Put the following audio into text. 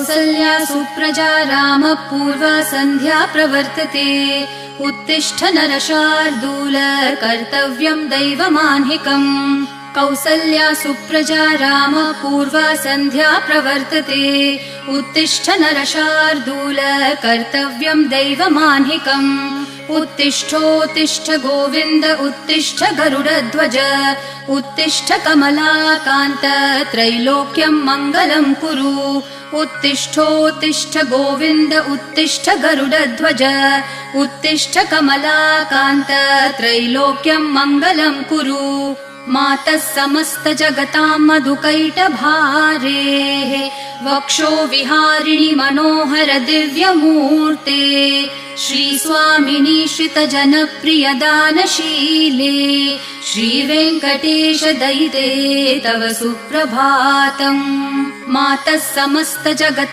कौसल्या सुप्रजा रामः पूर्वा सन्ध्या प्रवर्तते उत्तिष्ठ नरशार्दूल कर्तव्यं दैवमान्हिकम् कौसल्या सुप्रजा रामः पूर्वा सन्ध्या प्रवर्तते उत्तिष्ठ नरशार्दूल कर्तव्यं दैवमान्हिकम् उत्तिष्ठोत्तिष्ठ गोविन्द उत्तिष्ठ गरुडध्वज उत्तिष्ठ कमलाकान्त त्रैलोक्यं मङ्गलं कुरु उत्तिष्ठोत्तिष्ठ गोविन्द उत्तिष्ठ गरुडध्वज उत्तिष्ठ कमलाकान्त त्रैलोक्यं मङ्गलं कुरु मातः समस्त जगतां मधुकैटभारेः वक्षो विहारिणि मनोहर दिव्यमूर्ते श्रीस्वामिनि श्रितजनप्रिय दानशीले श्रीवेङ्कटेश दयिते तव सुप्रभातम् मातः समस्त जगत्